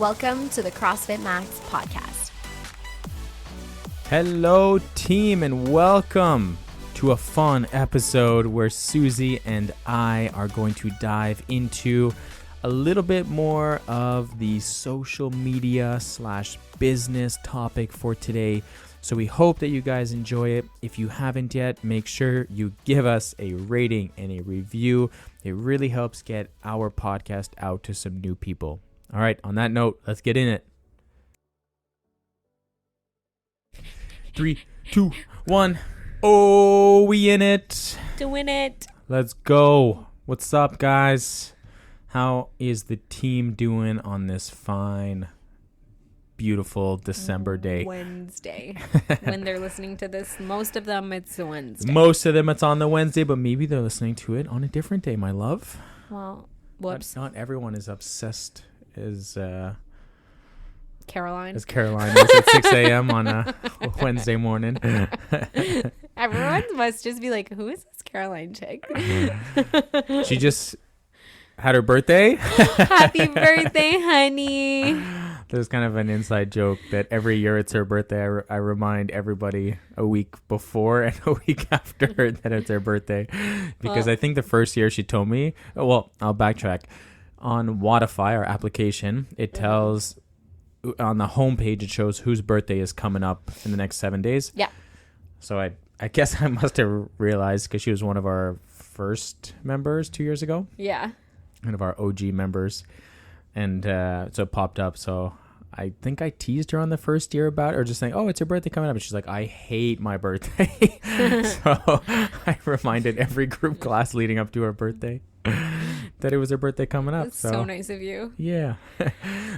Welcome to the CrossFit Max podcast. Hello, team, and welcome to a fun episode where Susie and I are going to dive into a little bit more of the social media / business topic for today. So we hope that you guys enjoy it. If you haven't yet, make sure you give us a rating and a review. It really helps get our podcast out to some new people. All right, on that note, let's get in it. 3, 2, 1. Oh, we in it. Doing it. Let's go. What's up, guys? How is the team doing on this fine, beautiful December day? Wednesday. When they're listening to this, most of them, it's a Wednesday. Most of them, it's on the Wednesday, but maybe they're listening to it on a different day, my love. Well, whoops. Not everyone is obsessed as Caroline. is at 6 a.m. on a Wednesday morning. Everyone must just be like, who is this Caroline chick? She just had her birthday. Happy birthday, honey. There's kind of an inside joke that every year it's her birthday. I remind everybody a week before and a week after that it's her birthday. Because I think the first year she told me, well, I'll backtrack. On Wodify, our application, it tells on the homepage, it shows whose birthday is coming up in the next 7 days. Yeah. So I guess I must have realized because she was one of our first members 2 years ago. Yeah. One of our OG members. And so it popped up. So I think I teased her on the first year about it, or just saying, oh, it's her birthday coming up. And she's like, I hate my birthday. So I reminded every group class leading up to her birthday that it was her birthday coming up. That's so nice of you. Yeah.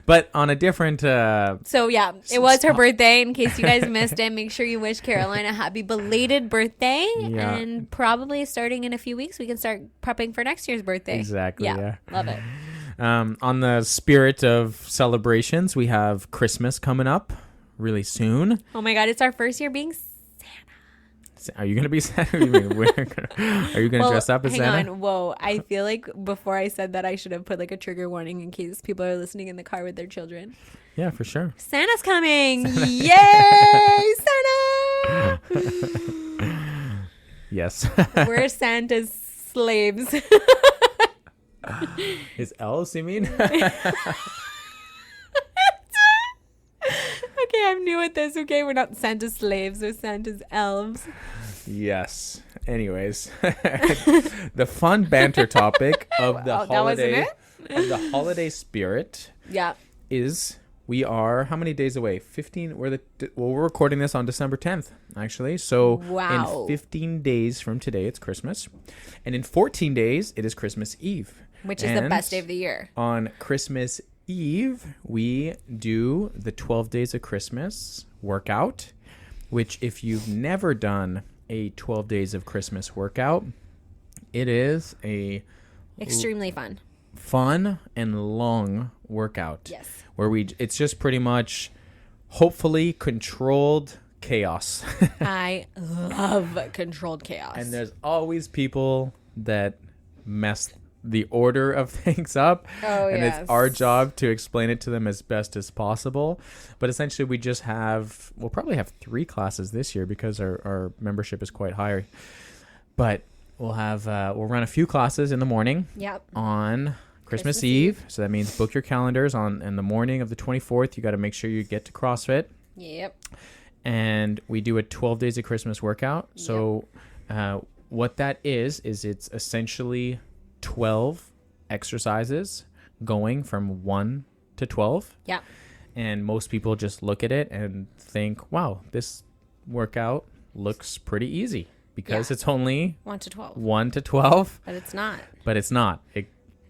But on a different... So yeah, it was her birthday. In case you guys missed it, make sure you wish Caroline a happy belated birthday. Yeah. And probably starting in a few weeks, we can start prepping for next year's birthday. Exactly, yeah. Love it. On the spirit of celebrations, we have Christmas coming up really soon. Oh my God, it's our first year being Santa. Are you going to be Santa? Are you going to dress up as Santa? Hang on. Whoa. I feel like before I said that, I should have put like a trigger warning in case people are listening in the car with their children. Yeah, for sure. Santa's coming. Yay, Santa. Yes. We're Santa's slaves. His elves, you mean? Okay, I'm new at this. Okay, we're not Santa's slaves, we're Santa's elves. Yes. Anyways, the fun banter topic of the holiday spirit. Yeah. Is we are how many days away? 15. We're recording this on December 10th, actually. So wow. In 15 days from today, it's Christmas, and in 14 days, it is Christmas Eve, which is the best day of the year. On Christmas Eve, we do the 12 days of Christmas workout, which if you've never done a 12 days of Christmas workout, it is a extremely fun and long workout. Yes. Where it's just pretty much hopefully controlled chaos. I love controlled chaos. And there's always people that mess the order of things up. Oh, and yes. It's our job to explain it to them as best as possible. But essentially we'll probably have 3 classes this year because our membership is quite high. But we'll run a few classes in the morning. Yep. On Christmas Eve. So that means book your calendars in the morning of the 24th. You got to make sure you get to CrossFit. Yep. And we do a 12 days of Christmas workout. So what that is it's essentially 12 exercises going from 1 to 12. Yeah. And most people just look at it and think, wow, this workout looks pretty easy because it's only 1 to 12. 1 to 12. But it's not.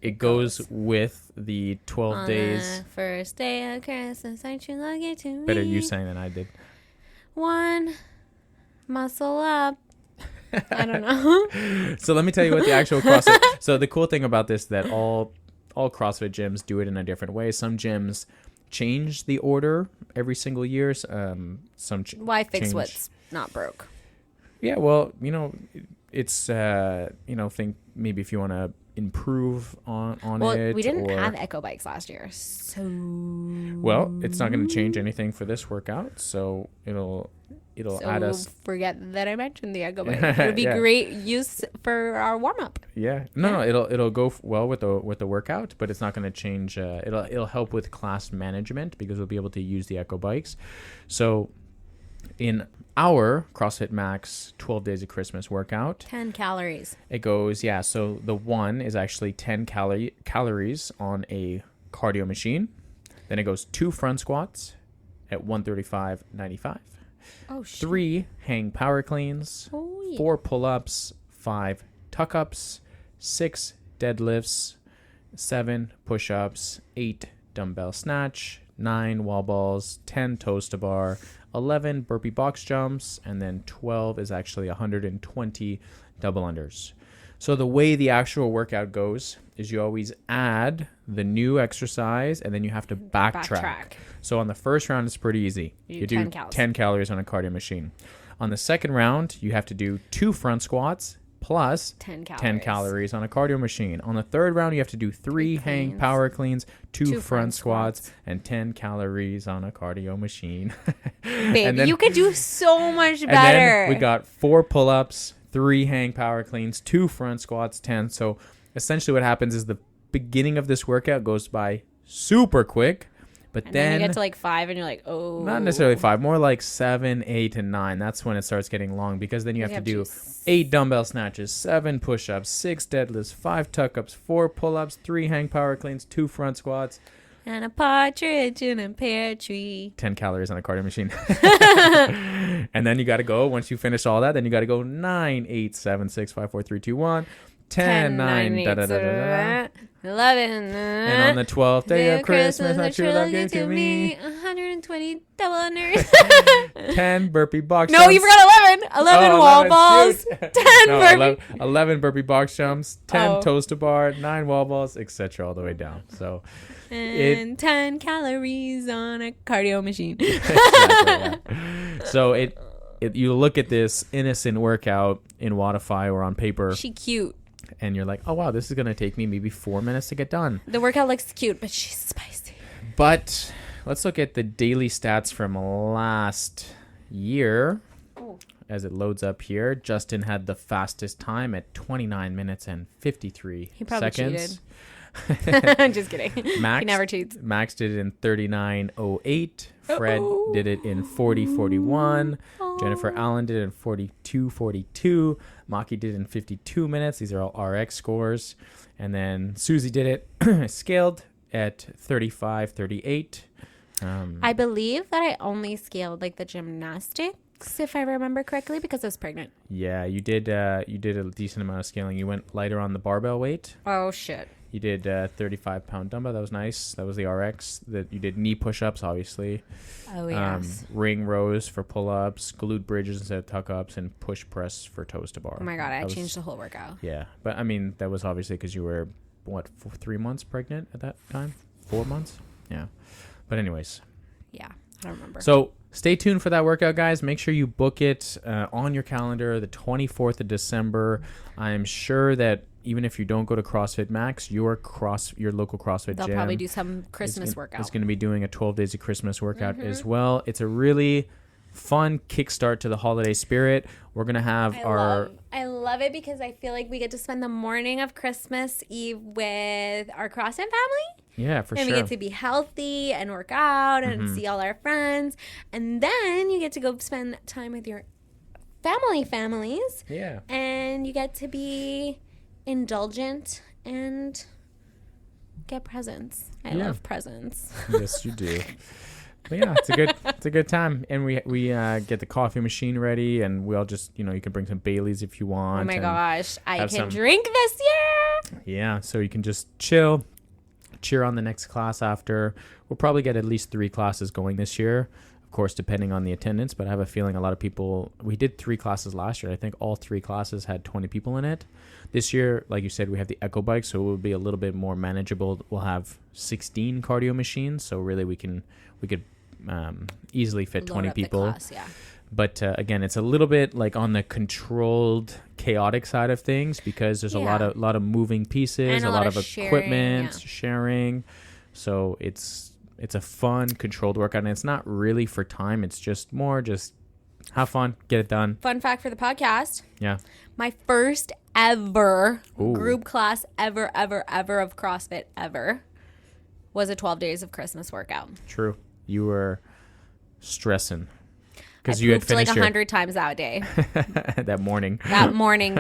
It goes with the 12 on days. The first day of Christmas, aren't you lucky to me? Better you sang than I did. 1, muscle up. I don't know. So let me tell you what the actual CrossFit. So the cool thing about this is that all CrossFit gyms do it in a different way. Some gyms change the order every single year. Why fix what's not broke? Yeah, well, it's think maybe if you want to improve on Well, it. we didn't or, have Echo bikes last year, so Well, it's not going to change anything for this workout, so it'll add us. Forget that I mentioned the Echo bike. It would be Yeah. great use for our warm up. Yeah, no, it'll go well with the workout, but it's not going to change. It'll help with class management because we'll be able to use the Echo bikes. So, in our CrossFit Max 12 Days of Christmas workout, 10 calories. it goes So the one is actually 10 calories on a cardio machine. Then it goes 2 front squats at 135.95. Oh shit. 3 hang power cleans. Oh, yeah. 4 pull-ups, 5 tuck-ups, 6 deadlifts, 7 push-ups, 8 dumbbell snatch, 9 wall balls, 10 toes to bar, 11 burpee box jumps, and then 12 is actually 120 double unders. So the way the actual workout goes is you always add the new exercise and then you have to backtrack. So on the first round, it's pretty easy. You do 10 calories on a cardio machine. On the second round, you have to do 2 front squats plus 10 calories on a cardio machine. On the third round, you have to do 3 hang power cleans, 2 front squats, and 10 calories on a cardio machine. Babe, you could do so much better. And then we got 4 pull-ups, 3 hang power cleans, 2 front squats, 10. So essentially what happens is the beginning of this workout goes by super quick. But then you get to like 5 and you're like, oh. Not necessarily 5, more like 7, 8, and 9. That's when it starts getting long because then you have to do 8 dumbbell snatches, 7 push-ups, 6 deadlifts, 5 tuck-ups, 4 pull-ups, 3 hang power cleans, 2 front squats. And a partridge in a pear tree. 10 calories on a cardio machine. And then you got to go, once you finish all that, then you got to go 9, 8, 7, 6, 5, 4, 3, 2, 1. 10, 9, da da da da da. 11. And on the 12th day of Christmas, my true love gave to me 120 double unders. 10 burpee box No, jumps. you forgot 11. 11 wall balls. 10 burpee. 11 burpee box jumps, 10 toes to bar, 9 wall balls, etc. all the way down. So, and 10 calories on a cardio machine. Exactly, yeah. So you look at this innocent workout in Wodify or on paper. She cute. And you're like, oh, wow, this is going to take me maybe 4 minutes to get done. The workout looks cute, but she's spicy. But let's look at the daily stats from last year. Oh. As it loads up here, Justin had the fastest time at 29 minutes and 53 He probably seconds. cheated. I'm just kidding. Max, he never cheats. Max did it in 39:08. Fred did it in 40:41. Jennifer Allen did it in 42:42. Maki did it in 52 minutes. These are all RX scores. And then Susie did it scaled at 35:38. I believe that I only scaled like the gymnastics, if I remember correctly, because I was pregnant. Yeah, you did a decent amount of scaling. You went lighter on the barbell weight. Oh shit. You did 35-pound dumbbell. That was nice. That was the RX. That you did knee push-ups, obviously. Oh yes. Ring rows for pull-ups, glute bridges instead of tuck-ups, and push press for toes to bar. Oh my god, I changed the whole workout. Yeah, but I mean that was obviously because you were 3 months pregnant at that time, 4 months. Yeah, but anyways. Yeah, I don't remember. So stay tuned for that workout, guys. Make sure you book it on your calendar, the 24th of December. I'm sure that even if you don't go to CrossFit Max, your local CrossFit They'll gym probably do some Christmas workout. It's going to be doing a 12 Days of Christmas workout as well. It's a really fun kickstart to the holiday spirit. We're going to have I love it because I feel like we get to spend the morning of Christmas Eve with our CrossFit family. Yeah, for and sure. we get to be healthy and work out and see all our friends. And then you get to go spend time with your families. Yeah. And you get to be indulgent and get presents. I love presents. Yes, you do. But yeah, it's a good time, and we get the coffee machine ready, and we all just you can bring some Baileys if you want. Oh my gosh, I can drink this year. Yeah, so you can just cheer on the next class after. We'll probably get at least 3 classes going this year, of course, depending on the attendance. But I have a feeling a lot of people. We did 3 classes last year. I think all 3 classes had 20 people in it. This year, like you said, we have the Echo bike, so it will be a little bit more manageable. We'll have 16 cardio machines, so really we could easily fit 20 people. Class, yeah. But again, it's a little bit like on the controlled, chaotic side of things because there's a lot of moving pieces, and a lot of sharing, equipment, sharing. So it's a fun, controlled workout, and it's not really for time. It's just more just have fun, get it done. Fun fact for the podcast. Yeah. My first ever group class ever of CrossFit ever was a 12 days of Christmas workout. True. You were stressing. Because you had finished like 100 times that day. That morning,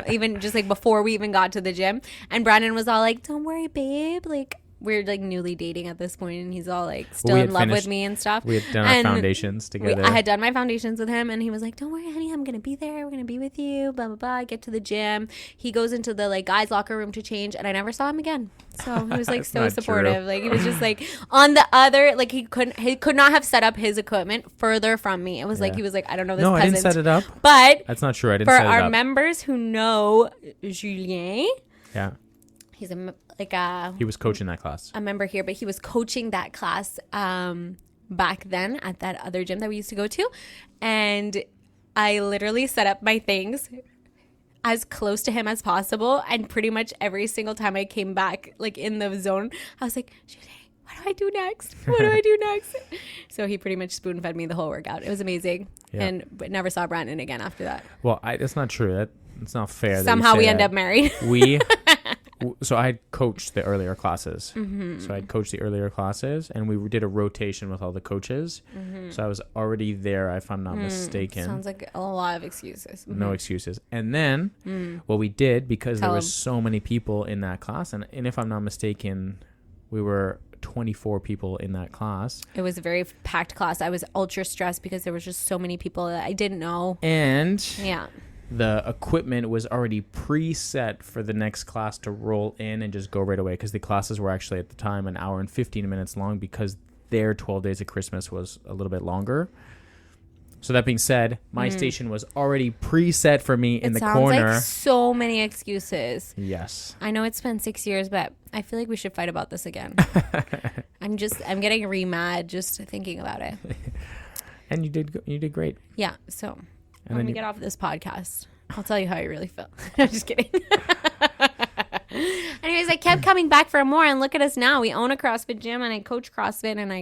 even just like before we even got to the gym. And Brandon was all like, don't worry, babe. Like, we're like newly dating at this point, and he's all like still in love with me and stuff. We had done our foundations together. I had done my foundations with him, and he was like, don't worry, honey, I'm going to be there. We're going to be with you, blah, blah, blah. I get to the gym. He goes into the like guys' locker room to change, and I never saw him again. So he was like so supportive. True. Like he was just like on the other, like he could not have set up his equipment further from me. It was like, he was like, I don't know this peasant. I didn't set it up. But that's not true. I didn't set it up. For our members who know Julien. Yeah. He's he was coaching that class. A member here, but he was coaching that class back then at that other gym that we used to go to. And I literally set up my things as close to him as possible. And pretty much every single time I came back, like in the zone, I was like, what do I do next? What do I do next? So he pretty much spoon fed me the whole workout. It was amazing. Yeah. But never saw Brandon again after that. Well, that's not true. That's not fair. Somehow we end up married. So I had coached the earlier classes. Mm-hmm. So I had coached the earlier classes, and we did a rotation with all the coaches. Mm-hmm. So I was already there, if I'm not mistaken. Sounds like a lot of excuses. Mm-hmm. No excuses. And then what we did, because there was so many people in that class, and if I'm not mistaken, we were 24 people in that class. It was a very packed class. I was ultra stressed because there was just so many people that I didn't know. And the equipment was already preset for the next class to roll in and just go right away, because the classes were actually at the time an hour and 15 minutes long because their 12 days of Christmas was a little bit longer. So that being said, my station was already preset for me in the corner. Like so many excuses. Yes. I know it's been 6 years, but I feel like we should fight about this again. I'm getting re-mad just thinking about it. And you did great. Yeah. So when we get off this podcast, I'll tell you how I really feel. I'm just kidding. Anyways, I kept coming back for more, and look at us now. We own a CrossFit gym, and I coach CrossFit, and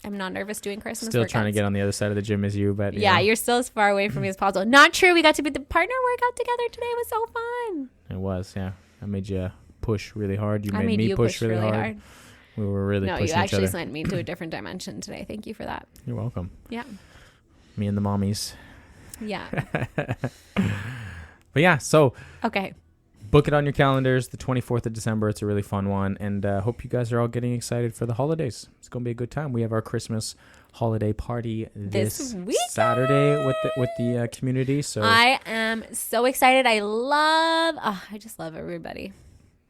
I'm not nervous doing Christmas Still workouts. Trying to get on the other side of the gym as you, but you're still as far away from me as possible. Not true. We got to be the partner workout together today. It was so fun. It was, yeah. I made you push really hard. You made me push really hard. We were really pushing each other. No, you actually sent me to a different dimension today. Thank you for that. You're welcome. Yeah. Me and the mommies. Yeah. But yeah, so okay, book it on your calendars, the 24th of December. It's a really fun one, and hope you guys are all getting excited for the holidays. It's gonna be a good time. We have our Christmas holiday party this Saturday with the community. So I am so excited. I just love everybody.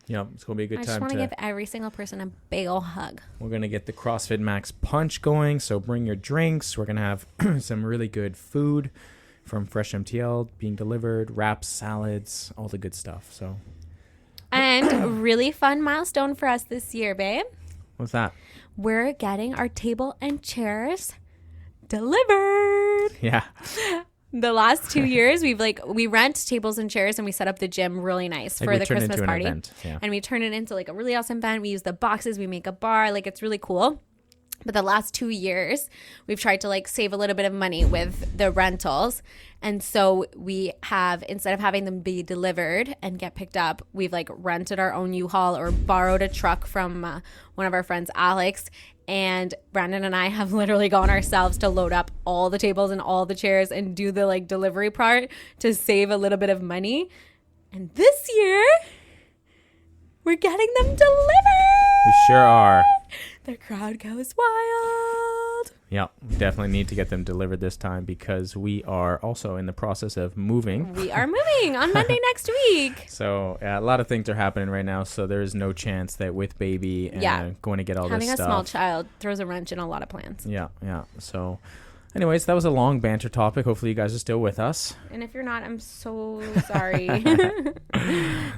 Yeah, it's gonna be a good time. I just want to give every single person a big ol' hug. We're gonna get the CrossFit Max Punch going, so bring your drinks. We're gonna have some really good food from Fresh MTL being delivered, wraps, salads, all the good stuff. So, and a really fun milestone for us this year, babe. What's that? We're getting our table and chairs delivered. Yeah. The last 2 years, we rent tables and chairs, and we set up the gym really nice for the Christmas party. Yeah. And we turn it into like a really awesome event. We use the boxes, we make a bar, like it's really cool. But the last 2 years, we've tried to like save a little bit of money with the rentals. And so we have, instead of having them be delivered and get picked up, we've like rented our own U-Haul or borrowed a truck from one of our friends, Alex. And Brandon and I have literally gone ourselves to load up all the tables and all the chairs and do the like delivery part to save a little bit of money. And this year, we're getting them delivered. We sure are. The crowd goes wild. Yeah, we definitely need to get them delivered this time because we are also in the process of moving. We are moving on Monday next week. So a lot of things are happening right now. So there is no chance that with baby and going to get all this stuff. Having a small child throws a wrench in a lot of plans. Yeah. So anyways, that was a long banter topic. Hopefully you guys are still with us. And if you're not, I'm so sorry.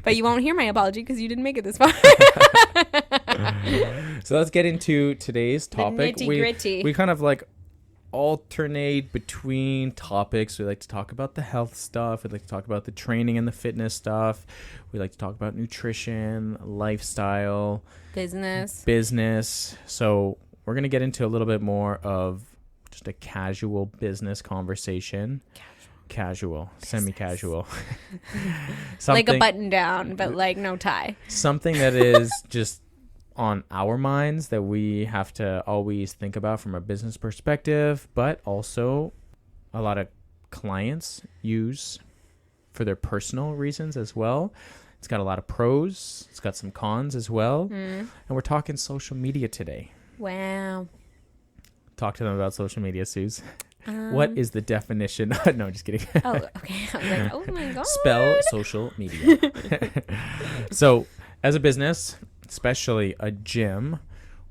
But you won't hear my apology because you didn't make it this far. So let's get into today's topic. The nitty-gritty. We kind of like alternate between topics. We like to talk about the health stuff. We like to talk about the training and the fitness stuff. We like to talk about nutrition, lifestyle, business. So we're going to get into a little bit more of just a casual business conversation. Casual, semi-casual. Like a button down, but like no tie. Something that is just on our minds that we have to always think about from a business perspective, but also a lot of clients use for their personal reasons as well. It's got a lot of pros. It's got some cons as well. And we're talking social media today. Wow. Talk to them about social media, Suze. What is the definition? No, just kidding. Oh, okay. I was like, oh my God. Spell social media. So as a business, especially a gym,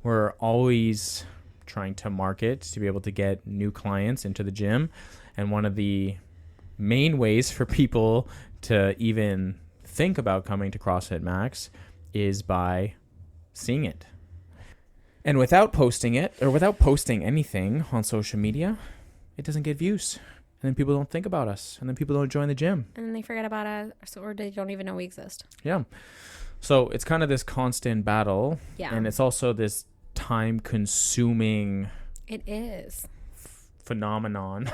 we're always trying to market to be able to get new clients into the gym. And one of the main ways for people to even think about coming to CrossFit Max is by seeing it. And without posting it, or without posting anything on social media, it doesn't get views. And then people don't think about us. And then people don't join the gym. And then they forget about us, or they don't even know we exist. Yeah. So it's kind of this constant battle. Yeah. And it's also this time-consuming... It is. Phenomenon.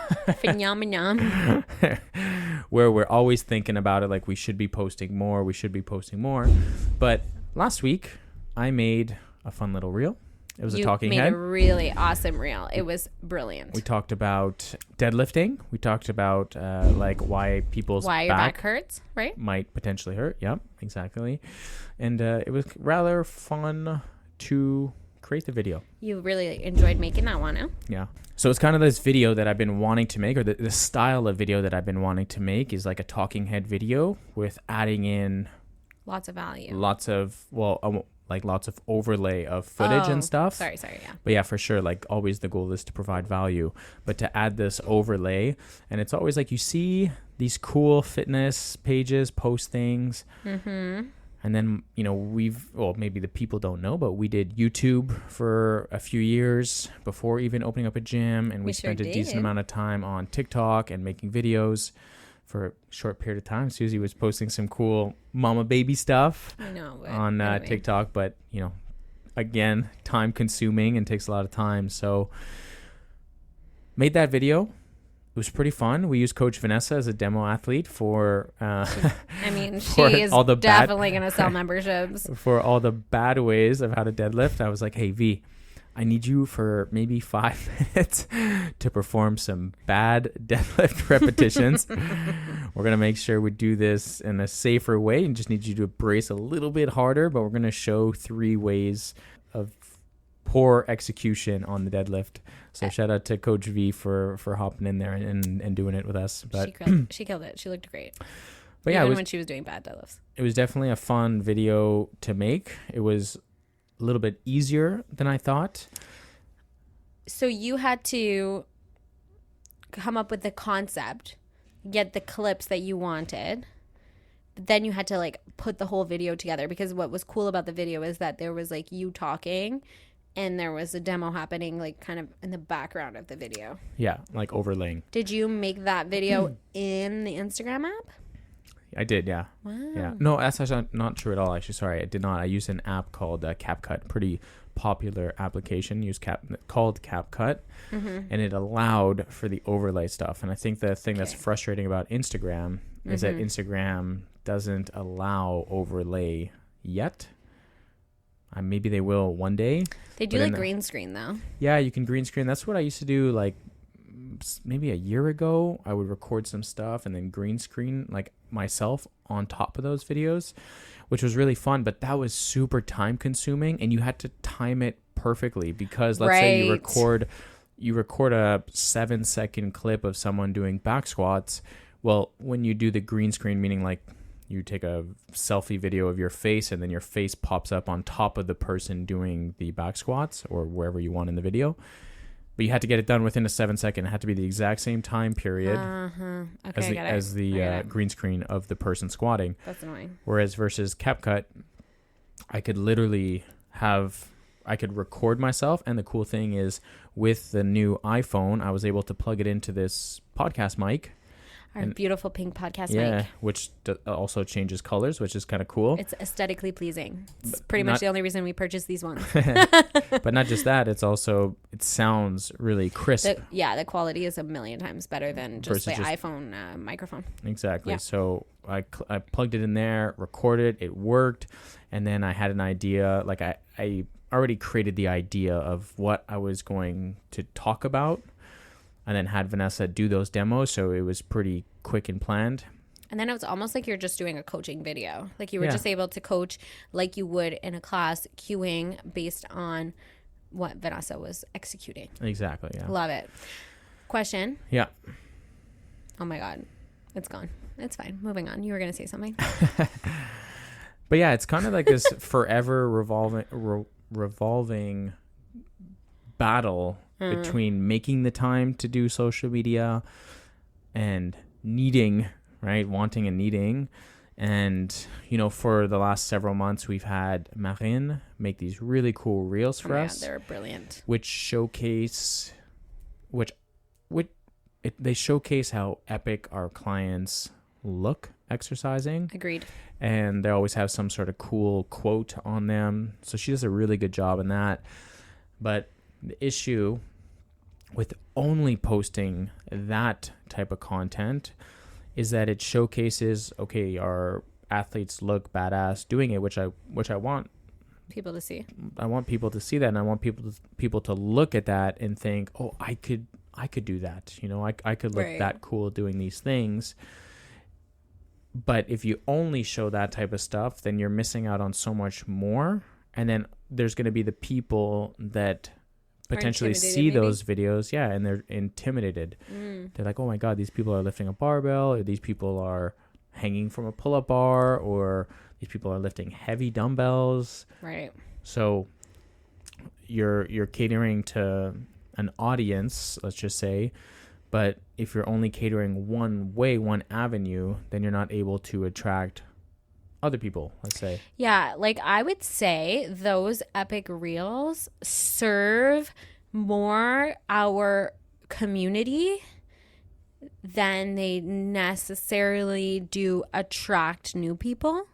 Where we're always thinking about it like we should be posting more. But last week, I made a fun little reel. It was a talking head. You made a really awesome reel. It was brilliant. We talked about deadlifting. We talked about like why people's your back hurts, right? Might potentially hurt. Yep, exactly. And it was rather fun to create the video. You really enjoyed making that one, huh? Yeah. So it's kind of this video that I've been wanting to make, or the style of video that I've been wanting to make is like a talking head video with adding in lots of value. Lots of overlay of footage and stuff. Sorry, yeah. But yeah, for sure, like always the goal is to provide value, but to add this overlay, and it's always like you see these cool fitness pages post things. Mm-hmm. And then, maybe the people don't know, but we did YouTube for a few years before even opening up a gym. And we spent a decent amount of time on TikTok and making videos for a short period of time. Susie was posting some cool mama baby stuff on anyway. TikTok. But, again, time consuming and takes a lot of time. So made that video. It was pretty fun. We used Coach Vanessa as a demo athlete for... she is definitely going to sell memberships. For all the bad ways of how to deadlift. I was like, hey, V, I need you for maybe 5 minutes to perform some bad deadlift repetitions. We're going to make sure we do this in a safer way and just need you to brace a little bit harder. But we're going to show 3 ways of poor execution on the deadlift. So shout out to Coach V for hopping in there and doing it with us. But she killed it. She looked great. But even when she was doing bad deadlifts. It was definitely a fun video to make. It was a little bit easier than I thought. So you had to come up with the concept, get the clips that you wanted. But then you had to put the whole video together, because what was cool about the video is that there was you talking and there was a demo happening kind of in the background of the video. Yeah, overlaying. Did you make that video in the Instagram app? I did, yeah. Wow. Yeah. No, that's actually not true at all, actually. Sorry, I did not. I used an app called CapCut, pretty popular application called CapCut, and it allowed for the overlay stuff. And I think the thing that's frustrating about Instagram is that Instagram doesn't allow overlay yet. Maybe they will one day. They do green screen though. Yeah, you can green screen. That's what I used to do maybe a year ago. I would record some stuff and then green screen myself on top of those videos, which was really fun, but that was super time consuming and you had to time it perfectly, because let's say you record a 7-second clip of someone doing back squats. Well, when you do the green screen, meaning you take a selfie video of your face and then your face pops up on top of the person doing the back squats or wherever you want in the video. But you had to get it done within a 7-second. It had to be the exact same time period as the green screen of the person squatting. That's annoying. Whereas versus CapCut, I could literally have I could record myself. And the cool thing is with the new iPhone, I was able to plug it into this podcast mic. Our beautiful pink podcast Yeah, mic. which also changes colors, which is kind of cool. It's aesthetically pleasing. It's pretty much the only reason we purchased these ones. But not just that, it sounds really crisp. The quality is a million times better than just the iPhone microphone. Exactly. Yeah. So I plugged it in there, recorded, it worked, and then I had an idea. Like I already created the idea of what I was going to talk about, and then had Vanessa do those demos. So it was pretty quick and planned. And then it was almost like you're just doing a coaching video. Like you were just able to coach like you would in a class, cueing based on what Vanessa was executing. Exactly. Yeah. Love it. Question. Yeah. Oh my God. It's gone. It's fine. Moving on. You were going to say something. But yeah, it's kind of like this forever revolving battle between making the time to do social media and needing, right? Wanting and needing. And, for the last several months, we've had Marine make these really cool reels for us. Yeah, they're brilliant. Which showcase, they showcase how epic our clients look exercising. Agreed. And they always have some sort of cool quote on them. So she does a really good job in that. But the issue with only posting that type of content is that it showcases, okay, our athletes look badass doing it, which I want people to see. I want people to see that, and I want people to look at that and think, oh, I could do that. I could look that cool doing these things. But if you only show that type of stuff, then you're missing out on so much more. And then there's going to be the people that potentially see those videos, and they're intimidated. They're like, oh my God, these people are lifting a barbell, or these people are hanging from a pull-up bar, or these people are lifting heavy dumbbells. Right. So you're catering to an audience, let's just say, but if you're only catering one avenue, then you're not able to attract other people, let's say. Yeah, like I would say those epic reels serve more our community than they necessarily do attract new people.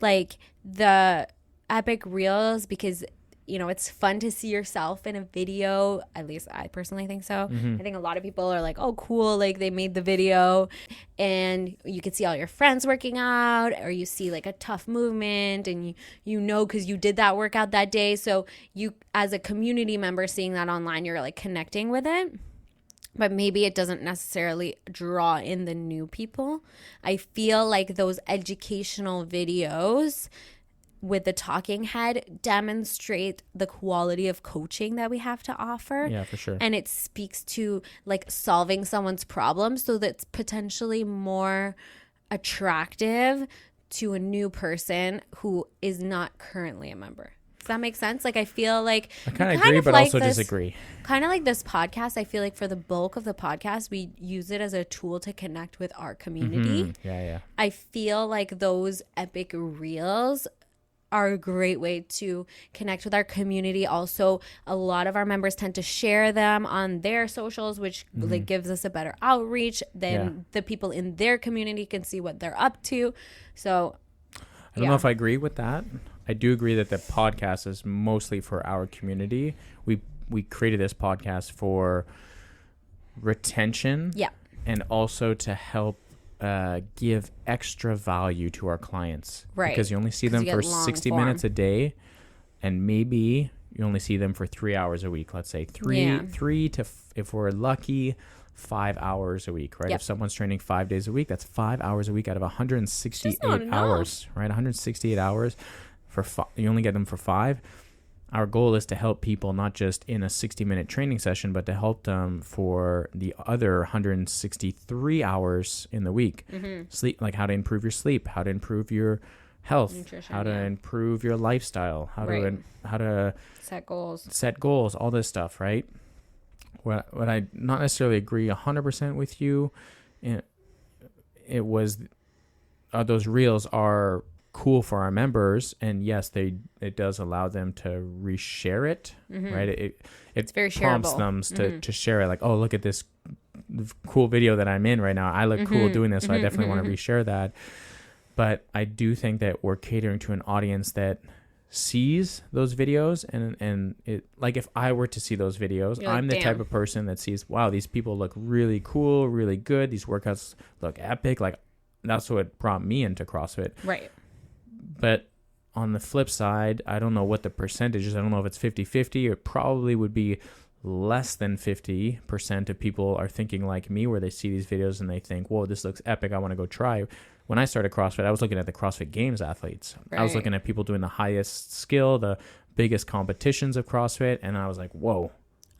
Like the epic reels, because it's fun to see yourself in a video. At least I personally think so. I think a lot of people are like, oh, cool. Like they made the video and you can see all your friends working out, or you see like a tough movement and because you did that workout that day. So you, as a community member, seeing that online, you're like connecting with it. But maybe it doesn't necessarily draw in the new people. I feel like those educational videos with the talking head demonstrate the quality of coaching that we have to offer. Yeah, for sure. And it speaks to like solving someone's problem, so that's potentially more attractive to a new person who is not currently a member. Does that make sense? Like I feel like I kind of agree, but like also disagree. Kind of like this podcast, I feel like for the bulk of the podcast, we use it as a tool to connect with our community. Yeah. I feel like those epic reels are a great way to connect with our community. Also, a lot of our members tend to share them on their socials, which like gives us a better outreach. Then the people in their community can see what they're up to. So I don't know if I agree with that. I do agree that the podcast is mostly for our community. We created this podcast for retention, and also to help give extra value to our clients, right? Because you only see them for 60 minutes a day, and maybe you only see them for 3 hours a week. Let's say three to if we're lucky, 5 hours a week, right? If someone's training 5 days a week, that's 5 hours a week out of 168 hours, right? 168 hours you only get them for 5. Our goal is to help people not just in a 60-minute training session, but to help them for the other 163 hours in the week. Sleep, like how to improve your sleep, how to improve your health, nutrition, how to improve your lifestyle, how to set goals, all this stuff, right? What I not necessarily agree 100% with you, it was those reels are cool for our members, and yes, it does allow them to reshare it, right? It's very prompts shareable. them to share it, like, oh, look at this cool video that I'm in right now. I look cool doing this, so I definitely want to reshare that. But I do think that we're catering to an audience that sees those videos, and it, like, if I were to see those videos, You're like, I'm the damn. type of person that sees, wow, these people look really cool, really good, these workouts look epic. Like, that's what brought me into CrossFit. Right. But on the flip side, I don't know what the percentage is. I don't know if it's 50-50. It probably would be less than 50% of people are thinking like me, where they see these videos and they think, whoa, this looks epic, I want to go try. When I started CrossFit, I was looking at the CrossFit Games athletes. I was Right. looking at people doing the highest skill, the biggest competitions of CrossFit, and I was like, whoa,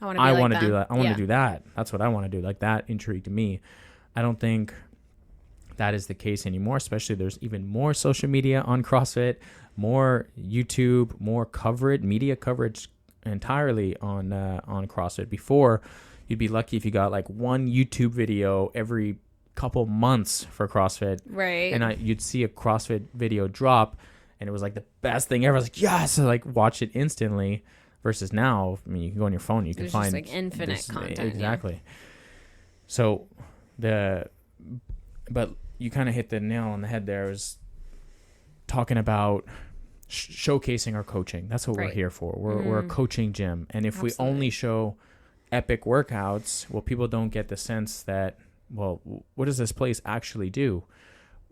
I want to do that. I want to do that. That's what I want to do. Like, that intrigued me. I don't think that is the case anymore, especially there's even more social media on CrossFit, more YouTube, more coverage, media coverage entirely on CrossFit. Before, you'd be lucky if you got like one YouTube video every couple months for CrossFit, Right. and you'd see a CrossFit video drop, and it was like the best thing ever. I was like, yes, I like watch it instantly. Versus now, I mean, you can go on your phone, you can There's just, find like, infinite content, yeah. Exactly. So but you kind of hit the nail on the head there. Was talking about showcasing our coaching. That's what we're Right. here for. We're a coaching gym, and if we Absolutely. only show epic workouts, well, people don't get the sense that, well, what does this place actually do?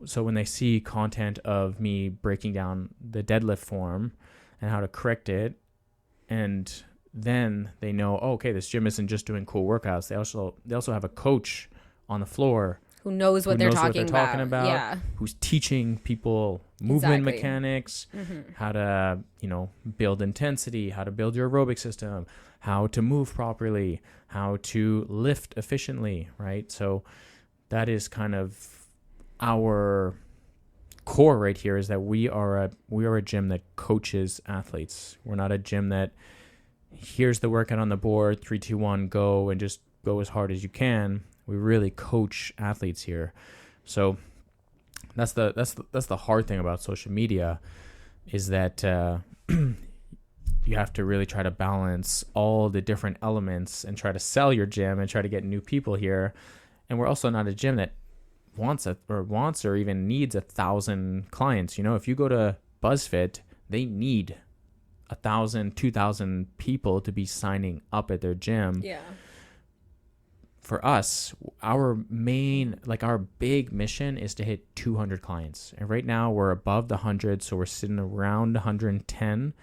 So when they see content of me breaking down the deadlift form and how to correct it, and then they know, oh, okay, this gym isn't just doing cool workouts. They also have a coach on the floor Who knows what they're talking about. Yeah. who's teaching people movement Exactly. mechanics, how to, build intensity, how to build your aerobic system, how to move properly, how to lift efficiently, right? So that is kind of our core right here, is that we are a gym that coaches athletes. We're not a gym that here's the workout on the board, 3, 2, 1, go, and just go as hard as you can. We really coach athletes here. So that's the hard thing about social media, is that you have to really try to balance all the different elements and try to sell your gym and try to get new people here. And we're also not a gym that wants or even needs 1,000 clients. If you go to BuzzFit, they need 1,000, 2,000 people to be signing up at their gym. Yeah. For us, our big mission is to hit 200 clients. And right now we're above the 100, so we're sitting around 110.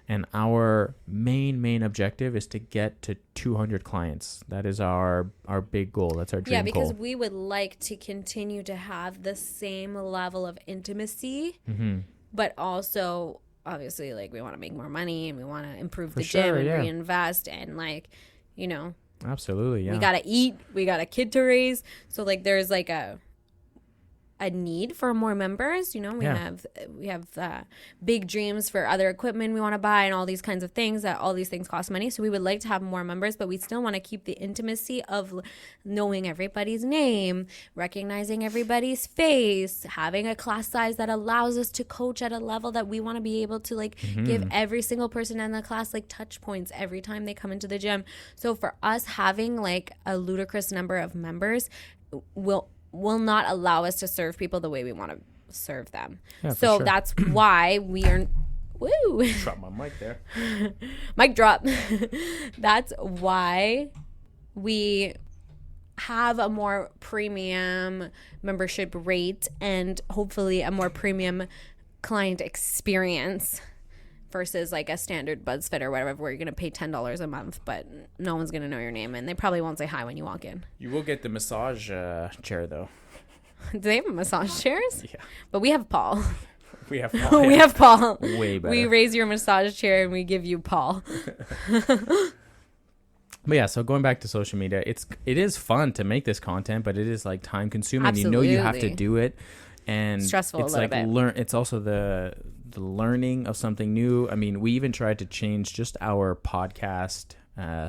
And our main objective is to get to 200 clients. That is our big goal. That's our dream goal. Yeah, because we would like to continue to have the same level of intimacy, but also, obviously, like, we want to make more money and we want to improve the gym and reinvest and, like, Absolutely, yeah. we gotta eat, we got a kid to raise, so like there's like a need for more members. We have big dreams for other equipment we want to buy and all these kinds of things. That all these things cost money, so we would like to have more members, but we still want to keep the intimacy of knowing everybody's name, recognizing everybody's face, having a class size that allows us to coach at a level that we want to be able to like give every single person in the class like touch points every time they come into the gym. So for us, having like a ludicrous number of will not allow us to serve people the way we want to serve them. Yeah, so sure. that's why we are Drop my mic there. mic drop. That's why we have a more premium membership rate and hopefully a more premium client experience versus like a standard BuzzFit or whatever, where you're going to pay $10 a month, but no one's going to know your name and they probably won't say hi when you walk in. You will get the massage chair, though. Do they have massage chairs? Yeah. But we have Paul. We have Paul. We have Paul. Way better. We raise your massage chair and we give you Paul. But yeah, so going back to social media, it is fun to make this content, but it is like time consuming. Absolutely. You have to do it, and Stressful it's a little like bit. It's also the learning of something new. I mean, we even tried to change just our podcast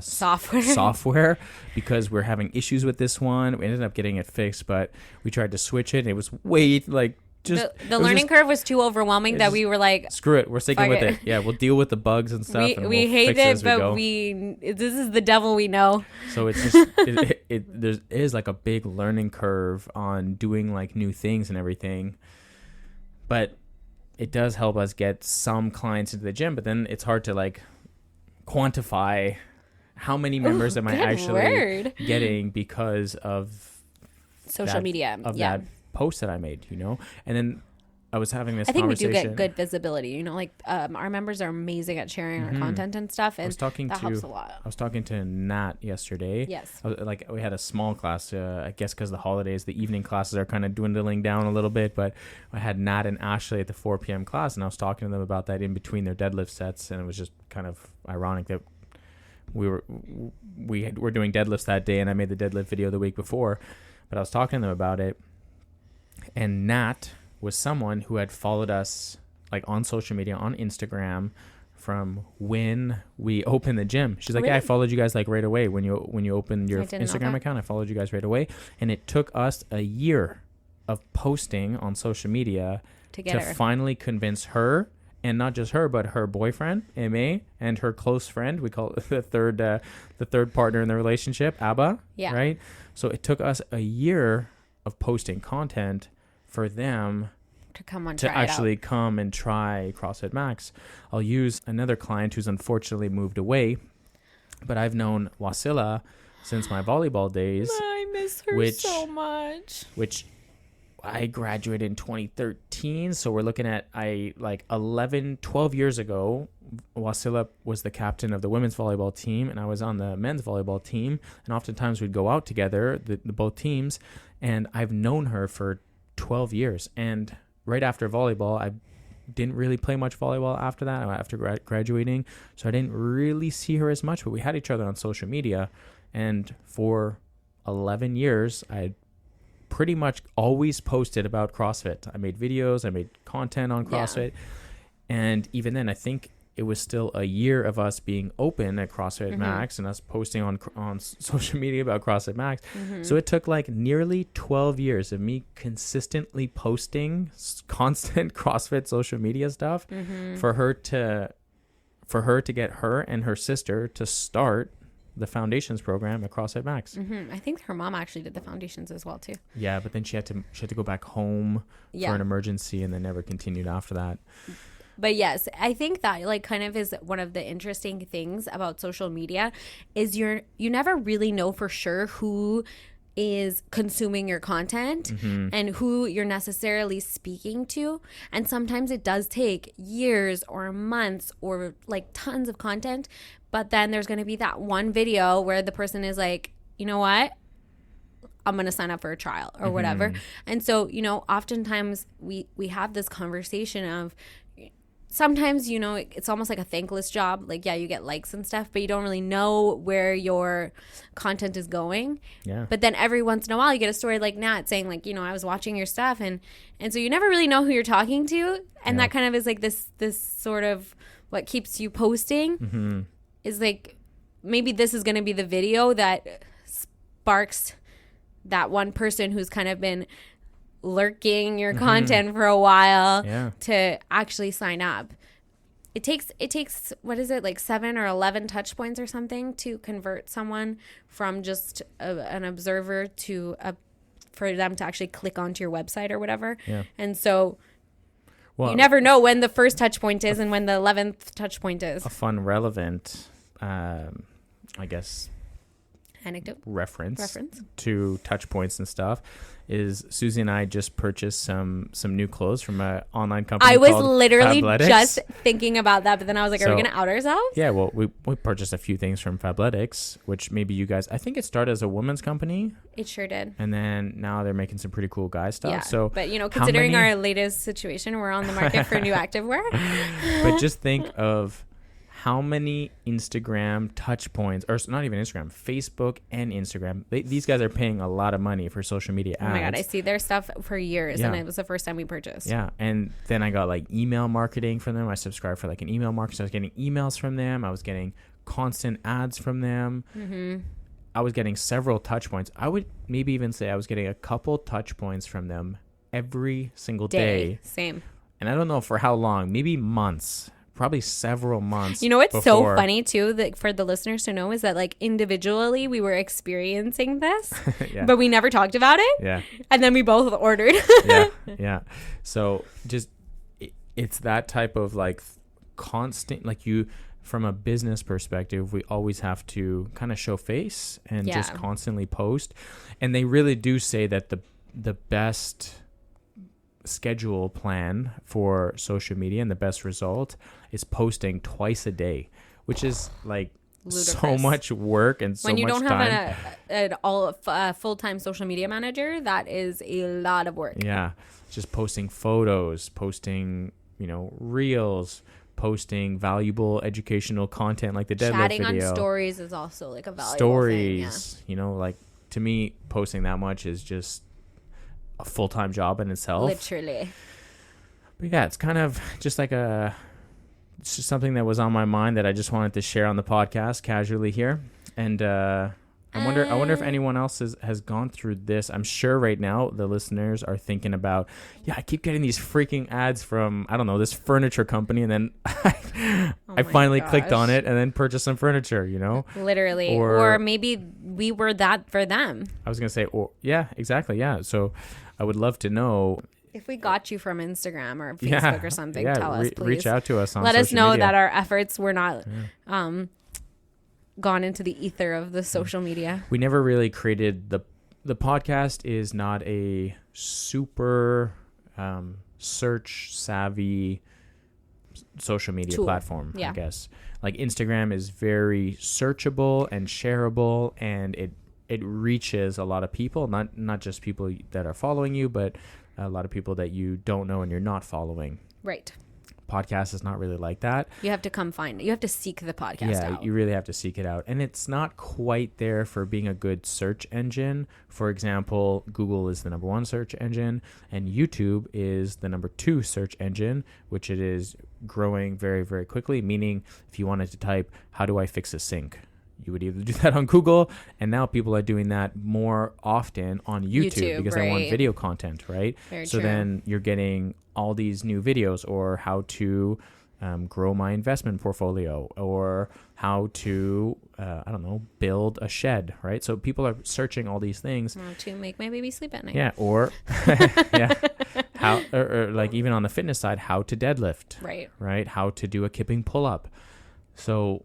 software because we're having issues with this one. We ended up getting it fixed, but we tried to switch it. And it was way like just the learning curve was too overwhelming that we were like, screw it, we're sticking with it. Yeah, we'll deal with the bugs and stuff. we and we we'll hate fix it, as we but go. this is the devil we know. So it's just there is like a big learning curve on doing like new things and everything, but it does help us get some clients into the gym. But then it's hard to like quantify how many members am I actually getting because of social media of that post that I made, you know. And then I was having this I think conversation. we do get good visibility, you know, like our members are amazing at sharing our content and stuff, and that helps a lot. I was talking to Nat yesterday. Yes. Like we had a small class, I guess because the holidays, the evening classes are kind of dwindling down a little bit, but I had Nat and Ashley at the 4 p.m. class, and I was talking to them about that in between their deadlift sets, and it was just kind of ironic that we were doing deadlifts that day, and I made the deadlift video the week before, but I was talking to them about it, and Nat was someone who had followed us like on social media, on Instagram, from when we opened the gym. She's like, really? Yeah, I followed you guys like right away when you opened your Instagram account. I followed you guys right away, and it took us a year of posting on social media to finally convince her, and not just her, but her boyfriend Ma and her close friend. We call it the third partner in the relationship, Abba. Yeah. Right. So it took us a year of posting content for them to actually come and try CrossFit Max. I'll use another client who's unfortunately moved away, but I've known Wasila since my volleyball days. I miss her so much. Which I graduated in 2013, so we're looking at 12 years ago. Wasila was the captain of the women's volleyball team, and I was on the men's volleyball team, and oftentimes we'd go out together, the both teams, and I've known her for 12 years. And right after volleyball, I didn't really play much volleyball after that, after graduating, so I didn't really see her as much, but we had each other on social media, and for 11 years I pretty much always posted about CrossFit. I made videos, I made content on CrossFit, and even then I think it was still a year of us being open at CrossFit Max and us posting on social media about CrossFit Max. So it took like nearly 12 years of me consistently posting constant CrossFit social media stuff for her to get her and her sister to start the foundations program at CrossFit Max. I think her mom actually did the foundations as well too. Yeah, but then she had to go back home for an emergency, and then never continued after that. But yes, I think that like kind of is one of the interesting things about social media is you never really know for sure who is consuming your content and who you're necessarily speaking to. And sometimes it does take years or months or like tons of content. But then there's going to be that one video where the person is like, you know what? I'm going to sign up for a trial or whatever. And so, you know, oftentimes we have this conversation of, sometimes, you know, it's almost like a thankless job. Like, yeah, you get likes and stuff, but you don't really know where your content is going. Yeah. But then every once in a while, you get a story like Nat saying, like, you know, I was watching your stuff, and so you never really know who you're talking to, and that kind of is like this sort of what keeps you posting is like maybe this is going to be the video that sparks that one person who's kind of been lurking your content for a while to actually sign up. It takes what is it, like 7 or 11 touch points or something to convert someone from just an observer to for them to actually click onto your website or whatever. And so you never know when the first touch point is and when the 11th touch point is. A fun, relevant I guess anecdote reference to touch points and stuff is Susie and I just purchased some new clothes from an online company. I was literally just thinking about that, but then I was like, are we going to out ourselves? Yeah, well, we purchased a few things from Fabletics, which maybe you guys, I think it started as a women's company. It sure did. And then now they're making some pretty cool guy stuff. Yeah, so, but you know, considering our latest situation, we're on the market for new activewear. But just think of how many Instagram touch points, or not even Instagram, Facebook and Instagram. These guys are paying a lot of money for social media ads. Oh my God, I see their stuff for years, and it was the first time we purchased. Yeah, and then I got like email marketing from them. I subscribed for like an email marketing. So I was getting emails from them. I was getting constant ads from them. I was getting several touch points. I would maybe even say I was getting a couple touch points from them every single day. Same. And I don't know for how long, maybe months, probably several months. You know what's so before- funny too, that for the listeners to know, is that like individually we were experiencing this, Yeah. but we never talked about it. Yeah. And then we both ordered. Yeah. So just it's that type of like constant, like you, from a business perspective, we always have to kind of show face and just constantly post. And they really do say that the best schedule plan for social media and the best result is posting twice a day, which is like so Ludicrous. much work and so When you much don't time. have a full-time social media manager, that is a lot of work. Yeah. Just posting photos, posting, reels, posting valuable educational content like the deadlift Chatting video. on stories is also like a valuable Stories, thing. like to me, posting that much is just a full-time job in Yeah. itself. Literally. But yeah, it's kind of just like it's just something that was on my mind that I just wanted to share on the podcast casually here. And I wonder if anyone else has gone through this. I'm sure right now the listeners are thinking about, I keep getting these freaking ads from, I don't know, this furniture company. And then I finally clicked on it and then purchased some furniture, Literally. Or Or maybe we were that for them. I was going to say, yeah, exactly. Yeah. So I would love to know. If we got you from Instagram or Facebook or something, tell us, please. Reach out to us on Let us social know media. that our efforts were not gone into the ether of the social media. We never really created the podcast is not a super search savvy social media Tool. platform, Yeah. I guess. Like Instagram is very searchable and shareable, and it reaches a lot of people, not just people that are following you, but a lot of people that you don't know and you're not following. Right. Podcast is not really like that. You have to come find it. You have to seek the podcast out. You really have to seek it out. And it's not quite there for being a good search engine. For example, Google is the number 1 search engine and YouTube is the number 2 search engine, which it is growing very, very quickly. Meaning if you wanted to type, how do I fix a sink? You would either do that on Google, and now people are doing that more often on YouTube because they want right. video content, right? Very so true. then you're getting all these new videos, or how to grow my investment portfolio, or how to, build a shed, right? So people are searching all these things. How to make my baby sleep at night. Yeah, or how, or like even on the fitness side, how to deadlift, right? How to do a kipping pull-up. So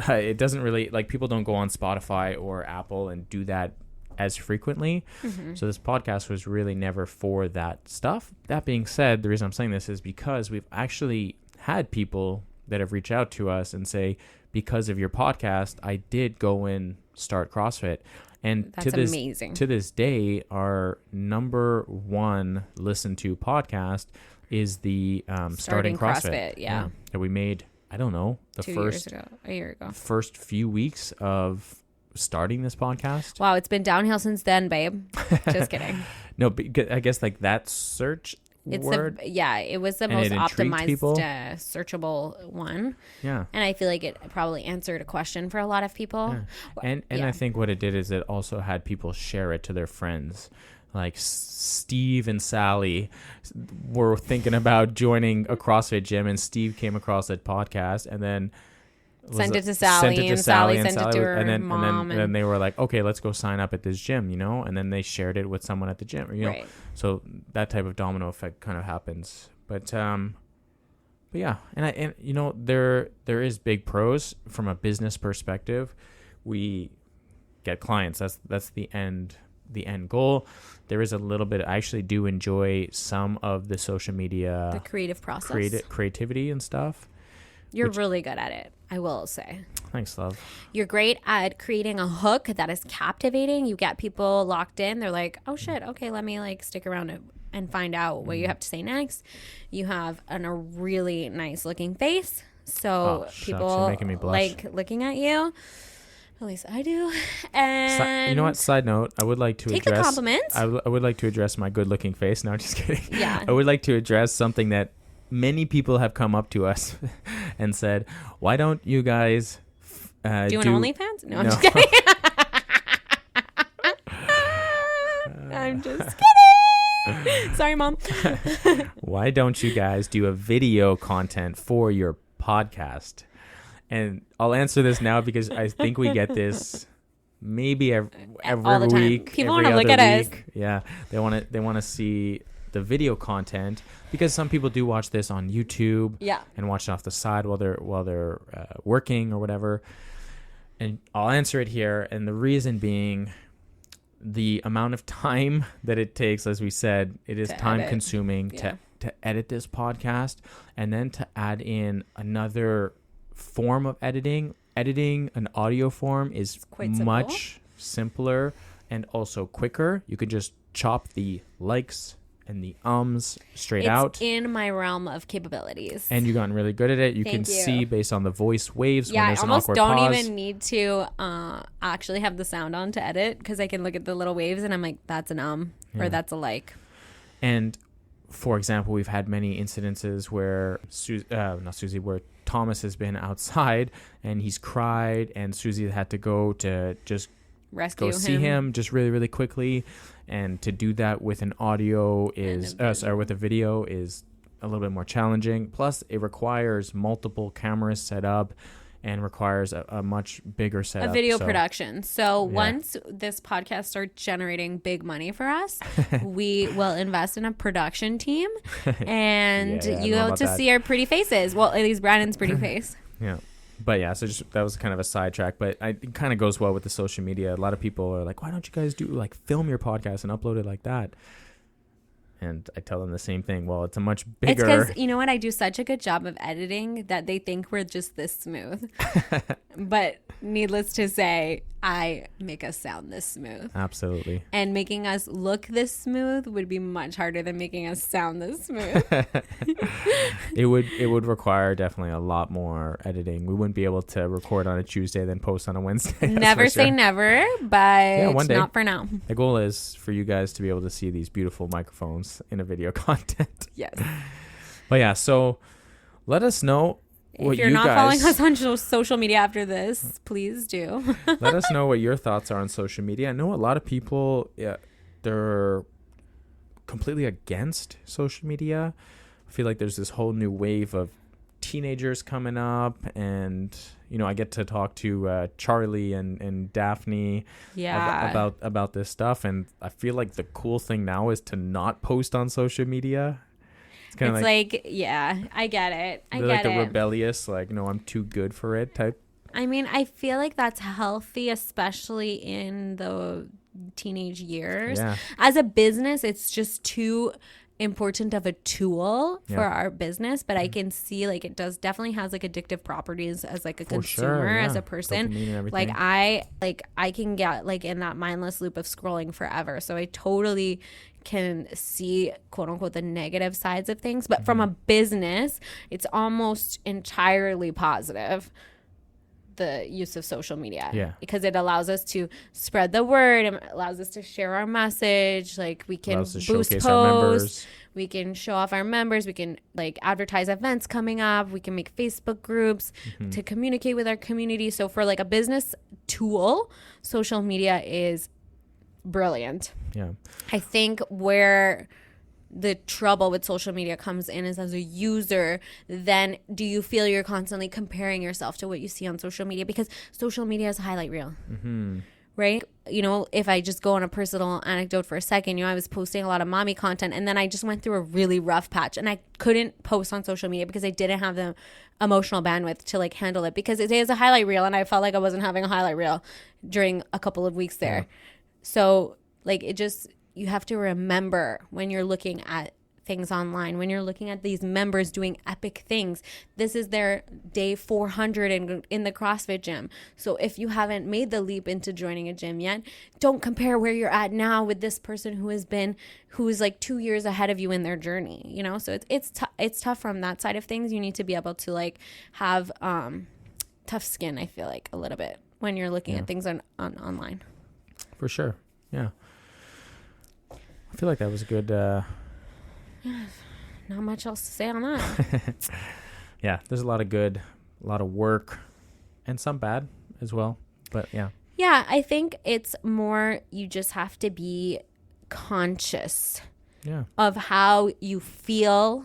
it doesn't really, like, people don't go on Spotify or Apple and do that as frequently. Mm-hmm. So this podcast was really never for that stuff. That being said, the reason I'm saying this is because we've actually had people that have reached out to us and say, because of your podcast, I did go and start CrossFit. And That's amazing. To this day, our number 1 listened to podcast is the Starting CrossFit. Yeah. That we made, I don't know, a year ago. First few weeks of starting this podcast. Wow, it's been downhill since then, babe. Just kidding. No, but I guess like that search word. It was the And most it intrigued optimized, people? Searchable one. Yeah. And I feel like it probably answered a question for a lot of people. Yeah. And I think what it did is it also had people share it to their friends. Like Steve and Sally were thinking about joining a CrossFit gym, and Steve came across that podcast and then sent it to Sally, and Sally sent it to her mom. And then they were like, okay, let's go sign up at this gym, And then they shared it with someone at the gym, Right. So that type of domino effect kind of happens. But yeah, and there is big pros from a business perspective. We get clients. That's the end goal. There is a little bit, I actually do enjoy some of the social media, the creative process, creativity and stuff. You're really good at it, I will say. Thanks, love. You're great at creating a hook that is captivating. You get people locked in. They're like, oh shit, okay, let me like stick around and find out what you have to say next. You have a really nice looking face. So people you're making me blush. like looking at you. At least I do. And you know what? Side note, I would like to take address the compliments. I would like to address my good-looking face. No, just kidding. Yeah. I would like to address something that many people have come up to us and said, "Why don't you guys do an OnlyFans?" No, I'm just kidding. I'm just kidding. Sorry, Mom. Why don't you guys do a video content for your podcast? And I'll answer this now because I think we get this maybe every All the time. week. People every wanna look other at us. week. Yeah, they want to see the video content because some people do watch this on YouTube. Yeah. And watch it off the side while they're working or whatever. And I'll answer it here, and the reason being the amount of time that it takes. As we said, it is time consuming to edit this podcast, and then to add in another form of editing an audio form is quite simple. much simpler and also quicker. You can just chop the likes and the straight out. It's in my realm of capabilities. And you've gotten really good at it. You Thank can you. see based on the voice waves when I there's an almost awkward don't pause. even need to actually have the sound on to edit, because I can look at the little waves and I'm like, that's an or that's a like. And for example, we've had many incidences where where Thomas has been outside and he's cried, and Susie had to go to just Rescue see him just really, really quickly. And to do that with an audio with a video is a little bit more challenging. Plus, it requires multiple cameras set up and requires a much bigger setup. A video production. So once this podcast starts generating big money for us, we will invest in a production team, and you get to see our pretty faces. Well, at least Brandon's pretty face. Yeah. But yeah, so that was kind of a sidetrack, but it kind of goes well with the social media. A lot of people are like, why don't you guys film your podcast and upload it like that? And I tell them the same thing. Well, it's a much bigger... It's because, you know what? I do such a good job of editing that they think we're just this smooth. But needless to say, I make us sound this smooth. Absolutely. And making us look this smooth would be much harder than making us sound this smooth. It would require definitely a lot more editing. We wouldn't be able to record on a Tuesday then post on a Wednesday. Never say never, but one day. not for now. The goal is for you guys to be able to see these beautiful microphones in a video content. Yes. But yeah, so let us know what if you're not following us on social media after this, please do. Let us know what your thoughts are on social media. I know a lot of people, they're completely against social media. I feel like there's this whole new wave of teenagers coming up, and I get to talk to Charlie and Daphne about this stuff, and I feel like the cool thing now is to not post on social media. It's like I get it. I get a it. rebellious, no, I'm too good for it type. I mean, I feel like that's healthy, especially in the teenage years. Yeah. As a business, it's just too important of a tool for our business, but I can see it definitely has addictive properties as a consumer, as a person. I can get in that mindless loop of scrolling forever. So I totally can see quote unquote the negative sides of things, but from a business, it's almost entirely positive, the use of social media, because it allows us to spread the word, and allows us to share our message. We can boost posts, we can show off our members, we can advertise events coming up, we can make Facebook groups to communicate with our community. So for a business tool, social media is brilliant. I think where the trouble with social media comes in is as a user, then do you feel you're constantly comparing yourself to what you see on social media? Because social media is a highlight reel, right? If I just go on a personal anecdote for a second, I was posting a lot of mommy content, and then I just went through a really rough patch, and I couldn't post on social media because I didn't have the emotional bandwidth to handle it, because it is a highlight reel, and I felt like I wasn't having a highlight reel during a couple of weeks there. So you have to remember when you're looking at things online, when you're looking at these members doing epic things, this is their day 400 in the CrossFit gym. So if you haven't made the leap into joining a gym yet, don't compare where you're at now with this person who is 2 years ahead of you in their journey, So it's tough from that side of things. You need to be able to have tough skin, I feel like, a little bit when you're looking at things on online. For sure. Yeah. I feel like that was a good... Not much else to say on that. Yeah, there's a lot of good, a lot of work, and some bad as well. But yeah. Yeah, I think it's more you just have to be conscious Yeah. of how you feel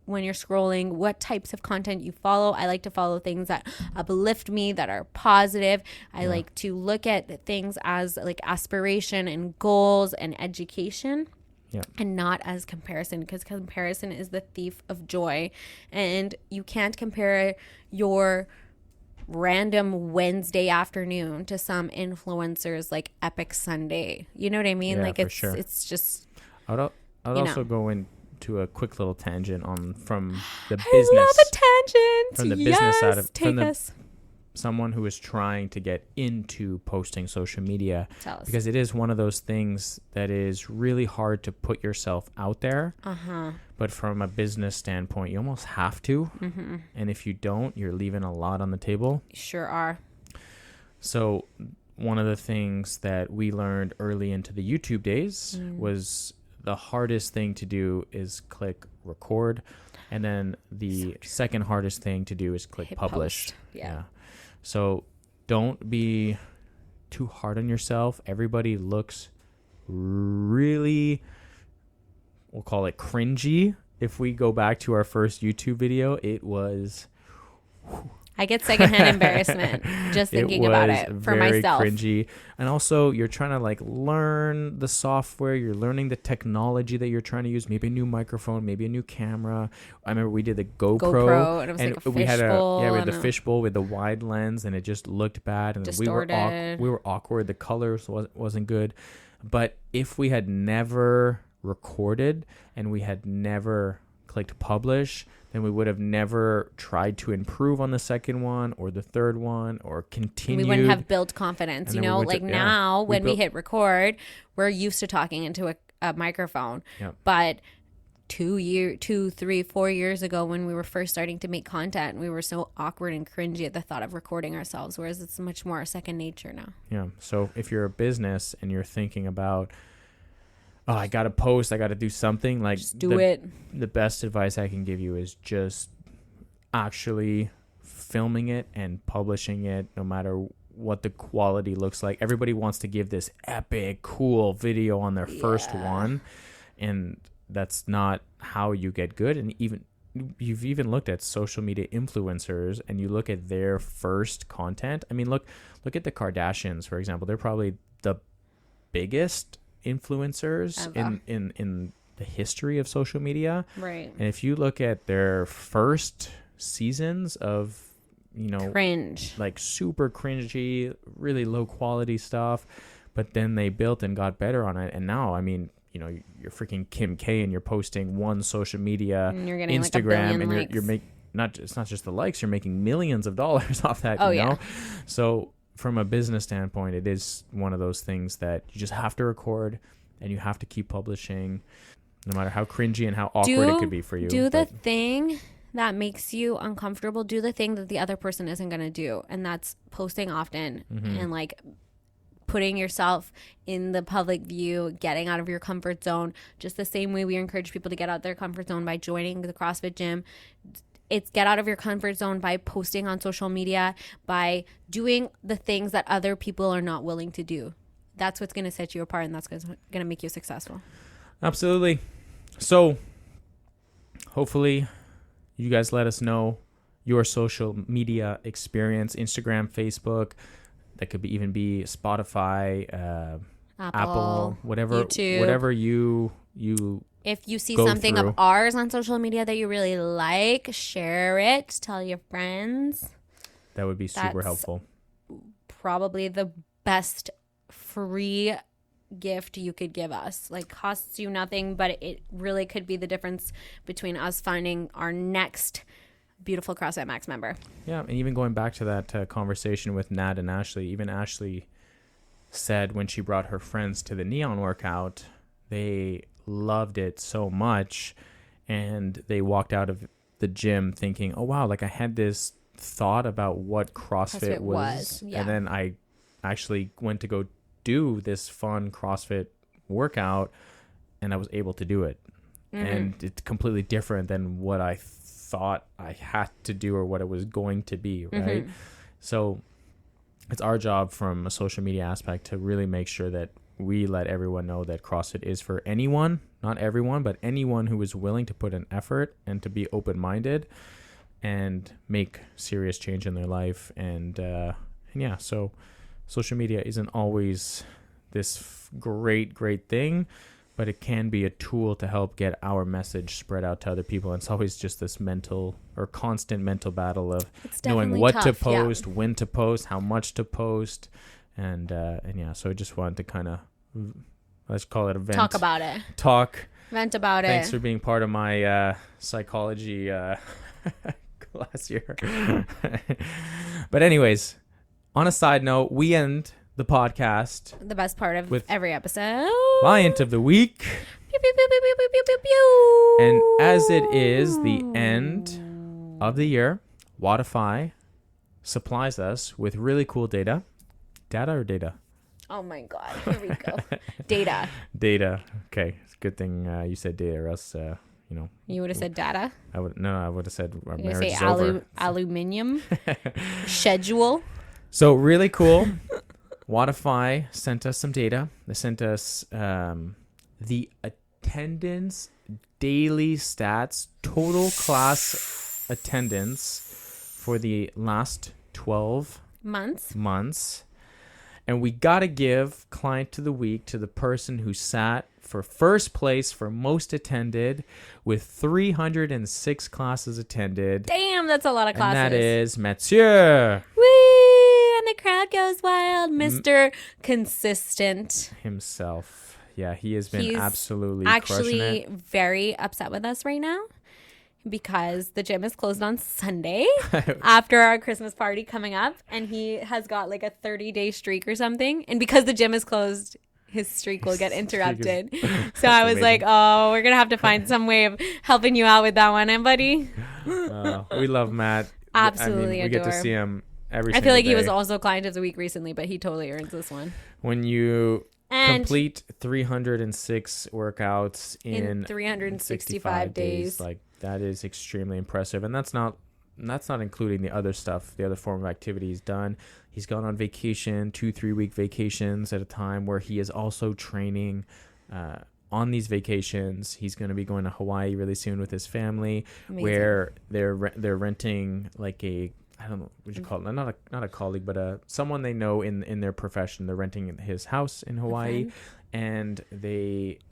when you're scrolling, what types of content you follow. I like to follow things that uplift me, that are positive. I like to look at things as like aspiration and goals and education. Yeah. And not as comparison, because comparison is the thief of joy. And you can't compare your random Wednesday afternoon to some influencers like Epic Sunday. You know what I mean? Yeah, like for sure. it's just I'd you also know. go into a quick little tangent from the I business, love a tangent. from the Yes, business side of take from the, us. someone who is trying to get into posting social media, Tell us. because it is one of those things that is really hard to put yourself out there. But from a business standpoint, you almost have to. And if you don't, you're leaving a lot on the table. Sure are. So one of the things that we learned early into the YouTube days was the hardest thing to do is click record. And then the second hardest thing to do is click Hit publish. post. Yeah. So don't be too hard on yourself. Everybody looks really, we'll call it cringy. If we go back to our first YouTube video, it was... I get secondhand embarrassment just thinking about it for very myself. Cringy. And also, you're trying to like learn the software. You're learning the technology that you're trying to use. Maybe a new microphone, maybe a new camera. I remember we did the GoPro, and it was and like a we had fishbowl. we had the and fishbowl with the wide lens, and it just looked bad, and Distorted. we were awkward. The colors wasn't good. But if we had never recorded and we had never clicked publish, then we would have never tried to improve on the second one or the third one or continue. we wouldn't have built confidence, And you then we know, went to- like yeah. now We when we built- hit record, we're used to talking into a microphone. Yep. But 2, 3, 4 years ago when we were first starting to make content, we were so awkward and cringy at the thought of recording ourselves, whereas it's much more second nature now. Yeah. So if you're a business and you're thinking about, oh, I got to post, I got to do something, like Just do it. The best advice I can give you is just actually filming it and publishing it, no matter what the quality looks like. Everybody wants to give this epic, cool video on their first one, and that's not how you get good. And you've even looked at social media influencers and you look at their first content. I mean, look at the Kardashians, for example. They're probably the biggest influencers in the history of social media. Right. And if you look at their first seasons of, Cringe. like super cringy, really low quality stuff, but then they built and got better on it. And now, I mean, you're freaking Kim K and you're posting one social media, And you're getting Instagram, like a billion and likes. you're making it's not just the likes, you're making millions of dollars off that. Oh, you know? yeah. So from a business standpoint, it is one of those things that you just have to record and you have to keep publishing, no matter how cringy and how awkward it could be for you. Do the thing that makes you uncomfortable. Do the thing that the other person isn't going to do. And that's posting often and like putting yourself in the public view, getting out of your comfort zone, just the same way we encourage people to get out their comfort zone by joining the CrossFit gym. It's get out of your comfort zone by posting on social media, by doing the things that other people are not willing to do. That's what's going to set you apart, and that's going to make you successful. Absolutely. So hopefully you guys let us know your social media experience, Instagram, Facebook. That could even be Spotify, Apple, whatever, YouTube. whatever you If you see go something through. of ours on social media that you really like, share it, tell your friends. that would be super That's helpful. Probably the best free gift you could give us. Like, costs you nothing, but it really could be the difference between us finding our next beautiful CrossFit Max member. Yeah, and even going back to that conversation with Nat and Ashley, even Ashley said when she brought her friends to the Neon workout, they loved it so much, and they walked out of the gym thinking, oh wow, like I had this thought about what CrossFit was. Yeah. And then I actually went to go do this fun CrossFit workout, and I was able to do it. And it's completely different than what I thought I had to do or what it was going to be, right? So it's our job from a social media aspect to really make sure that we let everyone know that CrossFit is for anyone, not everyone, but anyone who is willing to put an effort and to be open-minded and make serious change in their life. And yeah, so social media isn't always this great thing, but it can be a tool to help get our message spread out to other people. And it's always just this constant mental battle of knowing what to post, when to post, how much to post. And yeah, so I just wanted to kind of, let's call it a vent. Talk about it. Vent about it. Thanks for being part of my psychology class here. But anyways, on a side note, we end the podcast, the best part of every episode, client of the week. Pew, pew, pew, pew, pew, pew, pew, pew. And as it is the end of the year, Wodify supplies us with really cool data. Data or data? Oh my god, here we go. Data. Okay, it's a good thing you said data, or else you would have said data. I would have said our marriage is over. Aluminium. Schedule. So really cool. Wodify sent us some data. They sent us the attendance daily stats, total class attendance for the last 12 months. And we got to give client of the week to the person who sat for first place for most attended with 306 classes attended. Damn, that's a lot of classes. And that is Mathieu. Woo! And the crowd goes wild. Mr. Consistent himself. Yeah, he's absolutely actually crushing it. Very upset with us right now because the gym is closed on Sunday after our Christmas party coming up, and he has got like a 30-day streak or something. And because the gym is closed, his streak will get interrupted. So I was like, oh, we're going to have to find some way of helping you out with that one, buddy? We love Matt. Absolutely we get to see him every single day. I feel like he was also client of the week recently, but he totally earns this one. When you complete 306 workouts in 365 days, like that is extremely impressive. And that's not including the other stuff, the other form of activity he's done. He's gone on vacation, 2-3 week vacations at a time, where he is also training on these vacations. He's going to be going to Hawaii really soon with his family. Amazing. Where they're renting like a, I don't know what you call it, not a colleague, but someone they know in their profession. They're renting his house in Hawaii, and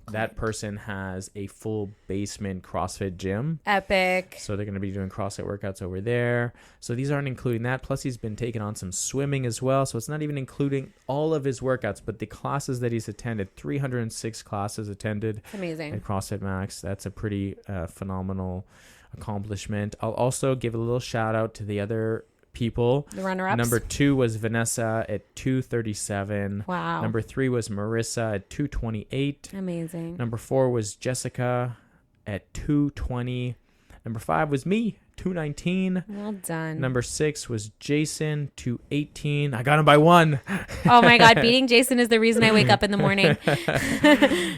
that person has a full basement CrossFit gym. Epic. So they're going to be doing CrossFit workouts over there. So these aren't including that. Plus he's been taking on some swimming as well. So it's not even including all of his workouts, but the classes that he's attended. 306 classes attended. It's amazing. At CrossFit Max. That's a pretty phenomenal accomplishment. I'll also give a little shout out to the other people. The runner-ups. Number 2 was Vanessa at 237. Wow. Number 3 was Marissa at 228. Amazing. Number 4 was Jessica at 220. Number 5 was me, 219. Well done. Number 6 was Jason, 218. I got him by 1. Oh my God, beating Jason is the reason I wake up in the morning.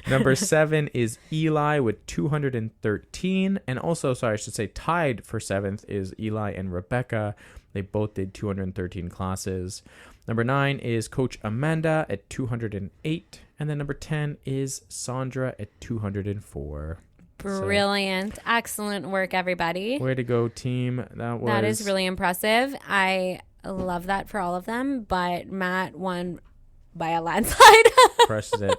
Number 7 is Eli with 213. And also, sorry, I should say tied for 7th is Eli and Rebecca. They both did 213 classes. Number 9 is Coach Amanda at 208. And then number 10 is Sandra at 204. Brilliant. So, excellent work, everybody. Way to go, team. That is really impressive. I love that for all of them, but Matt won by a landslide. Crushed it.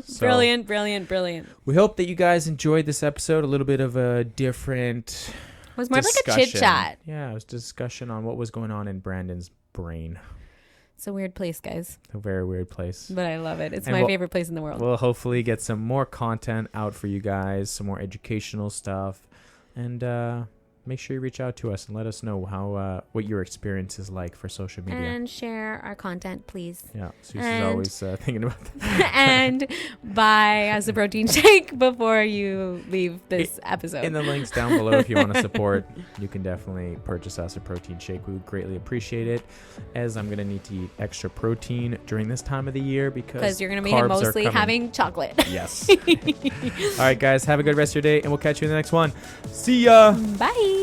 So, Brilliant. We hope that you guys enjoyed this episode. A little bit of a different... It was more like a chit chat. Yeah, it was discussion on what was going on in Brandon's brain. It's a weird place, guys. A very weird place. But I love it. It's my favorite place in the world. We'll hopefully get some more content out for you guys, some more educational stuff. And make sure you reach out to us and let us know how what your experience is like for social media. And share our content, please. Yeah, Susie's always thinking about that. And buy us a protein shake before you leave this episode. In the links down below, if you want to support, you can definitely purchase us a protein shake. We would greatly appreciate it, as I'm going to need to eat extra protein during this time of the year because you're going to be mostly having chocolate. Yes. All right, guys, have a good rest of your day, and we'll catch you in the next one. See ya. Bye.